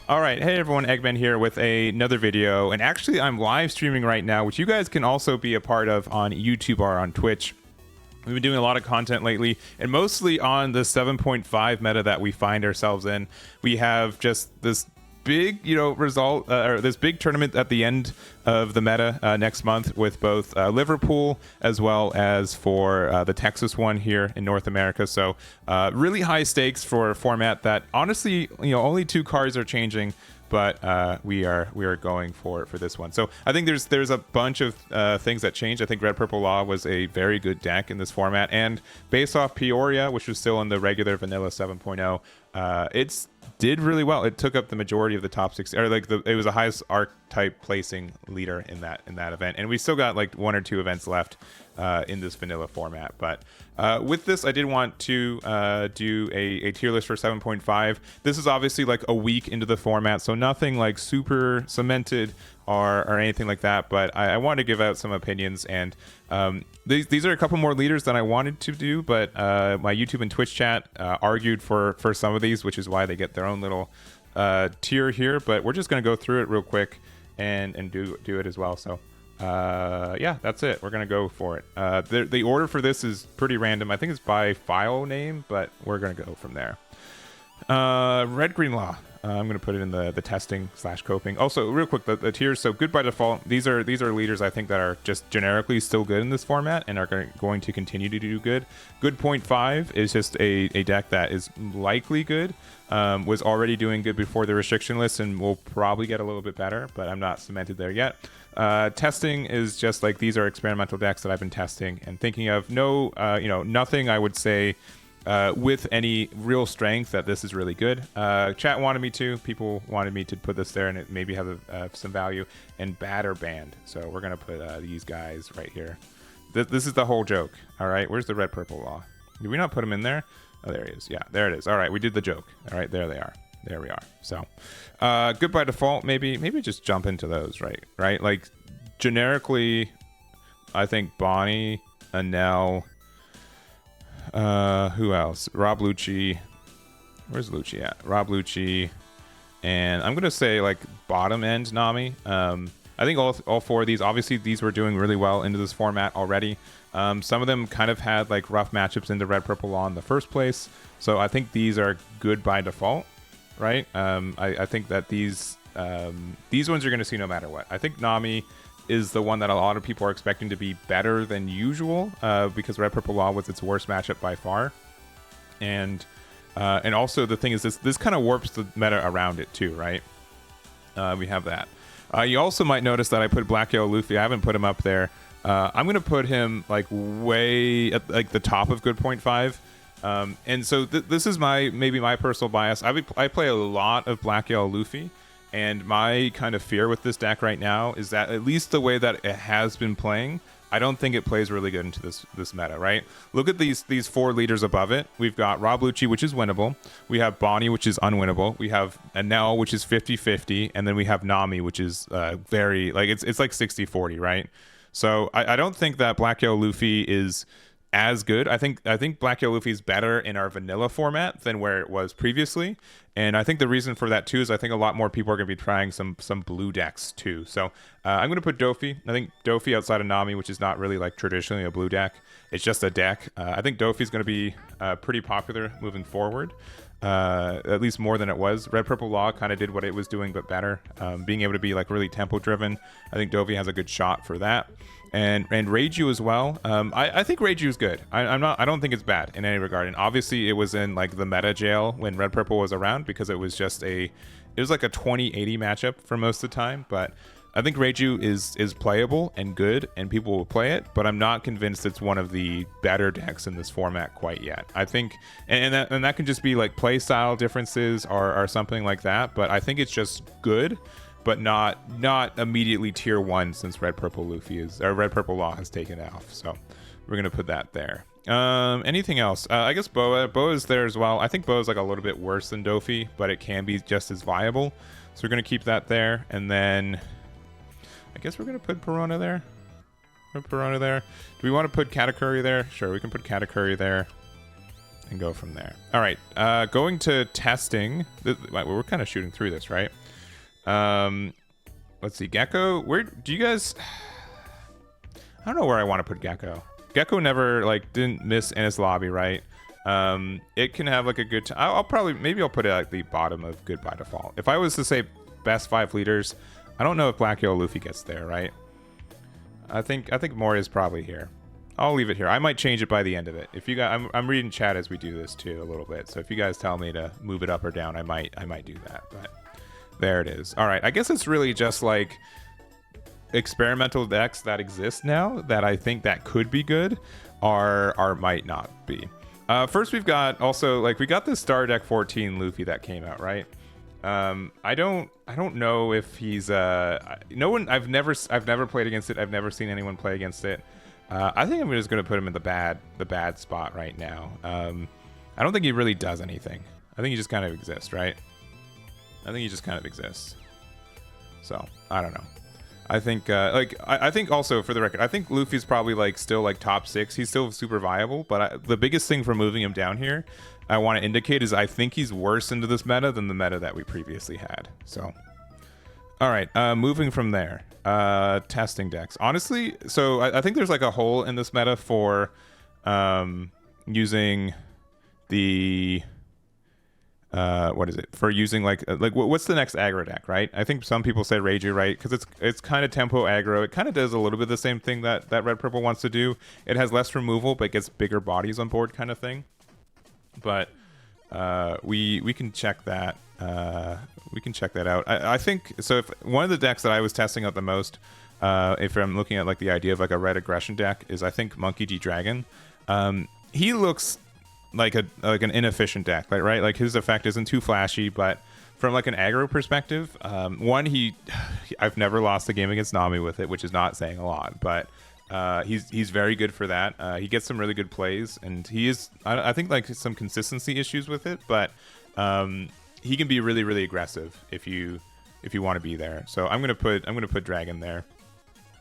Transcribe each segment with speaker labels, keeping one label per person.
Speaker 1: All right, hey everyone, Eggman here with another video, and actually I'm live streaming right now, which you guys can also be a part of on YouTube or on Twitch. We've been doing a lot of content lately, and mostly on the 7.5 meta that we find ourselves in. We have just this big, result, or this big tournament at the end of the meta next month with both Liverpool as well as for the Texas one here in North America. So really high stakes for a format that honestly, only 2 cards are changing, but we are going for this one. So I think there's a bunch of things that changed. I think Red Purple Law was a very good deck in this format, and based off Peoria, which was still in the regular vanilla 7.0, it's did really well. It took up the majority of the top 6, or it was the highest archetype placing leader in that event, and we still got like 1 or 2 events left in this vanilla format. But with this, I did want to do a tier list for 7.5. This is obviously like a week into the format, so nothing like super cemented or anything like that, but I wanted to give out some opinions, and these are a couple more leaders than I wanted to do, but my YouTube and Twitch chat argued for some of these, which is why they get their own little tier here. But we're just going to go through it real quick and do it as well. So yeah, that's it. We're going to go for it. The order for this is pretty random. I think it's by file name, but we're going to go from there. Red Green Law. I'm going to put it in the testing / coping. Also, real quick, the tiers. So good by default. These are leaders I think that are just generically still good in this format and are going to continue to do good. Good 0.5 is just a deck that is likely good. Was already doing good before the restriction list and will probably get a little bit better, but I'm not cemented there yet. Testing is just like these are experimental decks that I've been testing and thinking of. No, nothing I would say with any real strength that this is really good. Chat wanted me to. People wanted me to put this there and it maybe have some value. And bad or banned. So we're going to put these guys right here. This is the whole joke. All right, where's the Red Purple Law? Did we not put him in there? Oh, there he is. Yeah, there it is. All right, we did the joke. All right, there they are. There we are. So good by default. Maybe just jump into those, right? Like generically, I think Bonnie, Anel, who else? Rob Lucci. Where's Lucci at? Rob Lucci. And I'm gonna say like bottom end Nami. I think all 4 of these, obviously these were doing really well into this format already. Some of them kind of had like rough matchups into Red Purple Law in the first place. So I think these are good by default, right? I think that these ones you're gonna see no matter what. I think Nami is the one that a lot of people are expecting to be better than usual because Red Purple Law was its worst matchup by far, and also the thing is this kind of warps the meta around it too, right? We have that. You also might notice that I put Black Yellow Luffy. I haven't put him up there. I'm gonna put him like way at like the top of good 0.5, and so this is maybe my personal bias. I play a lot of Black Yellow Luffy. And my kind of fear with this deck right now is that at least the way that it has been playing, I don't think it plays really good into this meta, right? Look at these 4 leaders above it. We've got Rob Lucci, which is winnable. We have Bonnie, which is unwinnable. We have Anel, which is 50-50. And then we have Nami, which is very, like, it's like 60-40, right? So I don't think that Black Yellow Luffy is as good. I think Black Yellow Luffy is better in our vanilla format than where it was previously, and I think the reason for that too is I think a lot more people are going to be trying some blue decks too. So I'm going to put Dofi. I think Dofi outside of Nami, which is not really like traditionally a blue deck, it's just a deck. I think Dofi is going to be pretty popular moving forward, at least more than it was. Red Purple Law kind of did what it was doing but better, being able to be like really tempo driven. I think Dofi has a good shot for that. And Reiju as well. I think Reiju is good. I don't think it's bad in any regard. And obviously it was in like the meta jail when Red Purple was around because it was like a 20-80 matchup for most of the time. But I think Reiju is playable and good, and people will play it. But I'm not convinced it's one of the better decks in this format quite yet. I think, and that can just be like play style differences or something like that. But I think it's just good, but not immediately tier 1 since Red Purple Law has taken it off. So we're gonna put that there. Anything else? I guess Boa is there as well. I think Boa is like a little bit worse than Dofi, but it can be just as viable. So we're gonna keep that there, and then I guess we're gonna put Perona there. Put Perona there. Do we want to put Katakuri there? Sure, we can put Katakuri there. and go from there. All right, going to testing. We're kind of shooting through this, right? Let's see, Gecko. Where do you guys? I don't know where I want to put Gecko. Gecko never didn't miss Ennis Lobby, right? It can have like a good time. I'll put it at the bottom of good by default. If I was to say best 5 leaders, I don't know if Black Yellow Luffy gets there, right? I think Moria is probably here. I'll leave it here. I might change it by the end of it. If you guys, I'm reading chat as we do this too a little bit. So if you guys tell me to move it up or down, I might do that. But there it is. All right. I guess it's really just like experimental decks that exist now that I think that could be good or might not be. First, we've got also we got this Star Deck 14 Luffy that came out, right? I don't know if he's no one. I've never played against it. I've never seen anyone play against it. I think I'm just going to put him in the bad spot right now. I don't think he really does anything. I think he just kind of exists, right? I think he just kind of exists. So I don't know. I think I think also for the record, I think Luffy's probably still top 6. He's still super viable, but the biggest thing for moving him down here, I want to indicate is I think he's worse into this meta than the meta that we previously had. So, all right, moving from there, testing decks. Honestly, so I think there's a hole in this meta for using the what is it for using what's the next aggro deck, right? I think some people say Reiju, right? Because it's kind of tempo aggro. It kind of does a little bit the same thing that red purple wants to do. It has less removal but gets bigger bodies on board kind of thing. But we can check that. We can check that out. I think so. If one of the decks that I was testing out the most, if I'm looking at the idea of a red aggression deck, is I think Monkey D Dragon. He looks like an inefficient deck, right? His effect isn't too flashy, but from an aggro perspective, I've never lost a game against Nami with it, which is not saying a lot, but he's very good for that. He gets some really good plays, and he is I think some consistency issues with it, but he can be really, really aggressive if you want to be there. So I'm gonna put Dragon there.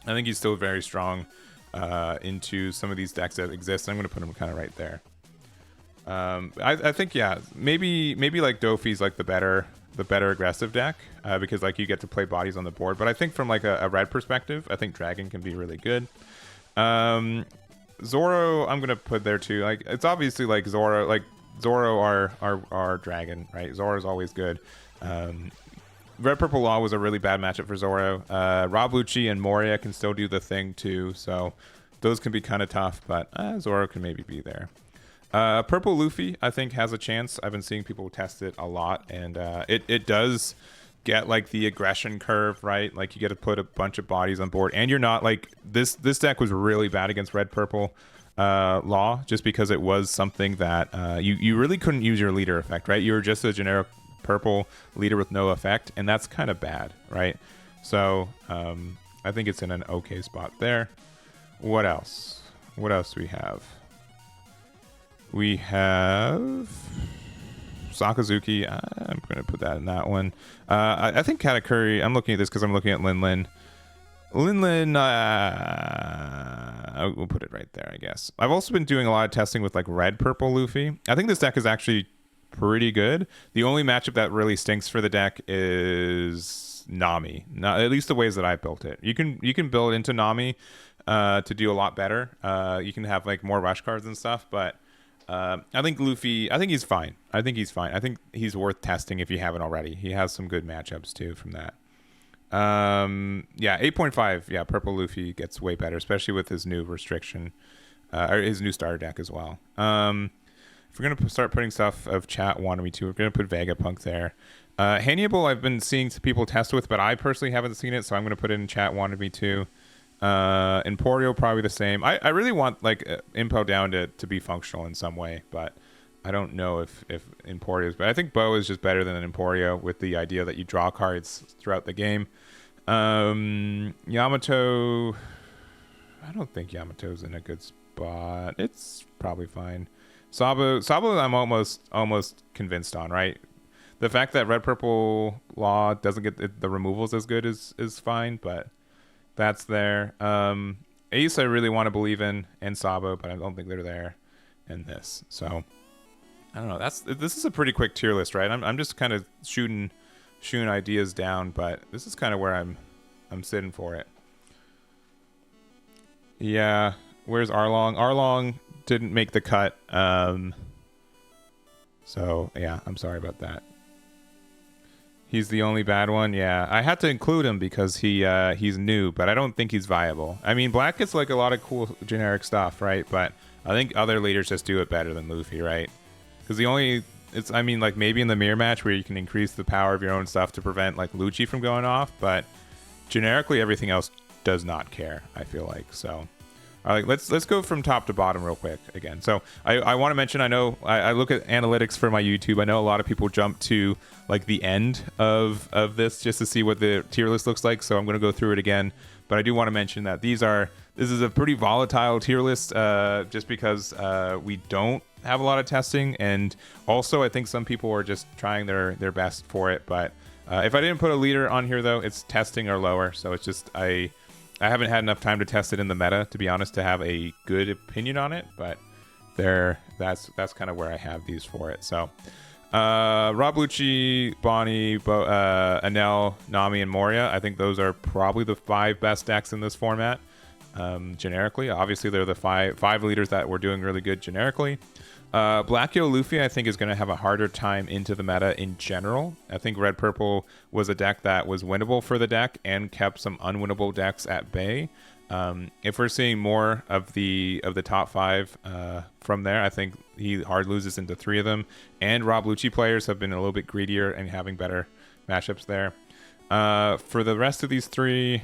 Speaker 1: I think he's still very strong into some of these decks that exist. I'm gonna put him kind of right there. I think maybe Dofi's the better aggressive deck because you get to play bodies on the board. But I think from a red perspective, I think Dragon can be really good. Zoro I'm gonna put there too. It's obviously Zoro our Dragon, right? Zoro's always good. Red Purple Law was a really bad matchup for Zoro. Rob Lucci and Moria can still do the thing too, so those can be kind of tough, but Zoro can maybe be there. Purple Luffy, I think, has a chance. I've been seeing people test it a lot, and it does get the aggression curve, right? You get to put a bunch of bodies on board, and you're not this deck was really bad against Red Purple Law, just because it was something that you really couldn't use your leader effect, right? You were just a generic purple leader with no effect, and that's kind of bad, right? So I think it's in an okay spot there. What else? What else do we have? We have Sakazuki. I'm going to put that in that one. I think Katakuri. I'm looking at this because I'm looking at Linlin. Linlin, we'll put it right there, I guess. I've also been doing a lot of testing with red purple Luffy. I think this deck is actually pretty good. The only matchup that really stinks for the deck is Nami. At least the ways that I built it. You can build into Nami to do a lot better. You can have more rush cards and stuff, but I think Luffy, I think he's fine. I think he's worth testing if you haven't already. He has some good matchups too from that. 8.5. Yeah, Purple Luffy gets way better, especially with his new restriction, or his new starter deck as well. If we're going to start putting stuff of chat wanted me to, we're going to put Vegapunk there. Hannibal, I've been seeing some people test with, but I personally haven't seen it, so I'm going to put it in chat wanted me to. Emporio probably the same. I really want Impo down to be functional in some way, but I don't know if Emporio's, but I think Bo is just better than an Emporio with the idea that you draw cards throughout the game. Yamato, I don't think Yamato's in a good spot. It's probably fine. Sabo I'm almost convinced on, right? The fact that Red Purple Law doesn't get the removals as good is fine, but that's there. Ace I really want to believe in, and Sabo, but I don't think they're there in this. So I don't know. This is a pretty quick tier list, right? I'm just kind of shooting ideas down, but this is kind of where I'm sitting for it. Yeah, where's Arlong? Arlong didn't make the cut. So yeah, I'm sorry about that. He's the only bad one. Yeah, I had to include him because he's new, but I don't think he's viable. I mean, Black gets like a lot of cool generic stuff, right? But I think other leaders just do it better than Luffy, right? Because I mean, like maybe in the mirror match where you can increase the power of your own stuff to prevent like Lucci from going off, but generically everything else does not care, I feel like. So all right, let's go from top to bottom real quick again. So I want to mention, I know I look at analytics for my YouTube. I know a lot of people jump to like the end of this just to see what the tier list looks like. So I'm going to go through it again. But I do want to mention that this is a pretty volatile tier list just because we don't have a lot of testing. And also I think some people are just trying their best for it. But if I didn't put a leader on here, though, it's testing or lower. So it's just I haven't had enough time to test it in the meta, to be honest, to have a good opinion on it. But that's kind of where I have these for it. So Rob Lucci, Bonnie, Anel, Nami, and Moria. I think those are probably the 5 best decks in this format. Generically, obviously, they're the five leaders that were doing really good generically. Black Yo Luffy, I think, is going to have a harder time into the meta in general. I think Red Purple was a deck that was winnable for the deck and kept some unwinnable decks at bay. If we're seeing more of the top 5 from there, I think he hard loses into 3 of them. And Rob Lucci players have been a little bit greedier and having better matchups there. For the rest of these 3,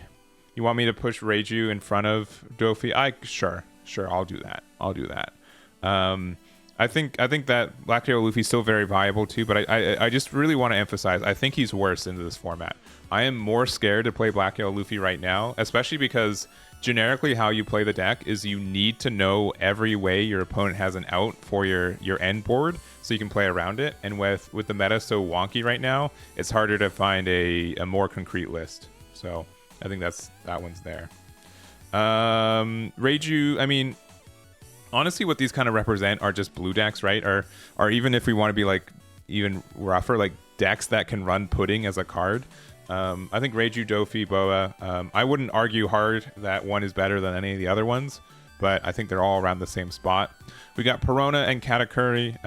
Speaker 1: you want me to push Reiju in front of Dofi? Sure, I'll do that. I think that Black Hero Luffy's still very viable too, but I just really want to emphasize, I think he's worse into this format. I am more scared to play Black Hero Luffy right now, especially because generically how you play the deck is you need to know every way your opponent has an out for your end board so you can play around it. And with the meta so wonky right now, it's harder to find a more concrete list. So I think that one's there. Reiju, I mean, honestly, what these kind of represent are just blue decks, right? Or even if we want to be like even rougher, like decks that can run Pudding as a card. I think Reiju, Dofi, Boa. I wouldn't argue hard that one is better than any of the other ones, but I think they're all around the same spot. We got Perona and Katakuri.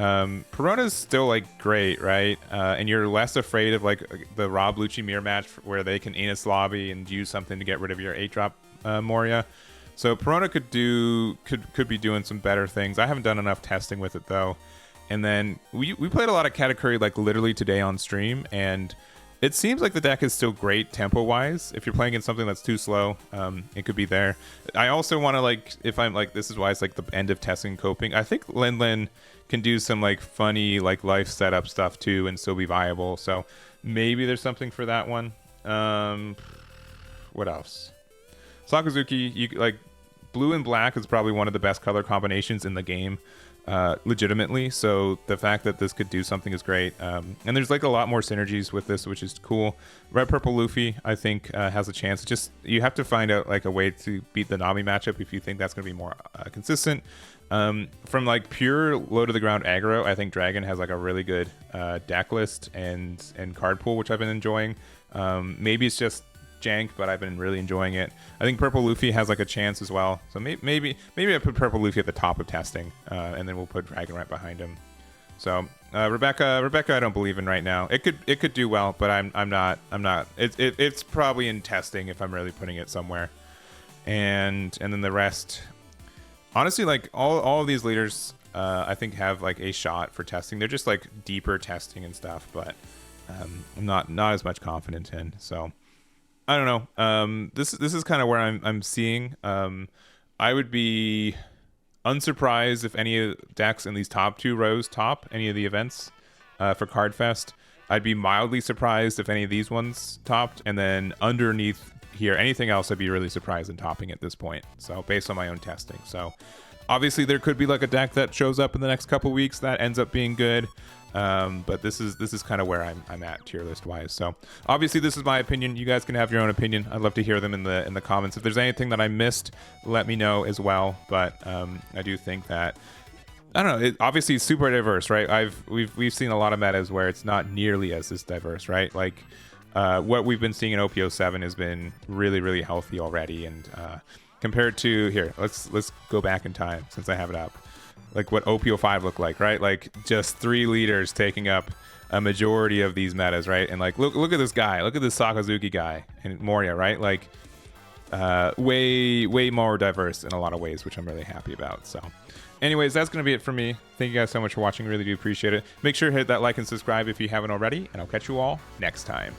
Speaker 1: Perona's still like great, right? And you're less afraid of like the Rob Lucci mirror match where they can Anus Lobby and use something to get rid of your 8-drop Moria. So Perona could be doing some better things. I haven't done enough testing with it though. And then we played a lot of Katakuri like literally today on stream, and it seems like the deck is still great tempo-wise. If you're playing in something that's too slow, it could be there. I also want to like, if I'm like, this is why it's like the end of testing coping. I think Lin can do some like funny like life setup stuff too and still be viable. So maybe there's something for that one. What else? Sakazuki, you like blue and black is probably one of the best color combinations in the game. Legitimately, so the fact that this could do something is great, and there's like a lot more synergies with this, which is cool. Red Purple Luffy I think has a chance. Just you have to find out like a way to beat the Nami matchup if you think that's going to be more consistent. From like pure low to the ground aggro, I think Dragon has like a really good deck list and card pool, which I've been enjoying. Maybe it's just jank, but I've been really enjoying it. I think Purple Luffy has like a chance as well, so maybe I put Purple Luffy at the top of testing, and then we'll put Dragon right behind him. So Rebecca I don't believe in right now. It could do well, but I'm not. It's probably in testing if I'm really putting it somewhere. And then the rest, honestly, like all of these leaders I think have like a shot for testing. They're just like deeper testing and stuff, but I'm not as much confident in. So I don't know. This is kind of where I'm seeing. I would be unsurprised if any of decks in these top 2 rows top any of the events for Cardfest. I'd be mildly surprised if any of these ones topped, and then underneath here, anything else I'd be really surprised in topping at this point. So based on my own testing. So obviously there could be like a deck that shows up in the next couple weeks that ends up being good. But this is kind of where I'm at tier list wise. So obviously this is my opinion. You guys can have your own opinion. I'd love to hear them in the comments. If there's anything that I missed, let me know as well. But I do think that I don't know. It obviously it's super diverse, right? We've seen a lot of metas where it's not nearly as this diverse, right? Like what we've been seeing in OP07 has been really healthy already, and compared to here, let's go back in time since I have it up. Like what OP05 looked like, right? Like just 3 leaders taking up a majority of these metas, right? And like look at this guy, look at this Sakazuki guy and Moria, right? Like way more diverse in a lot of ways, which I'm really happy about. So anyways, that's going to be it for me. Thank you guys so much for watching. Really do appreciate it. Make sure to hit that like and subscribe if you haven't already, and I'll catch you all next time.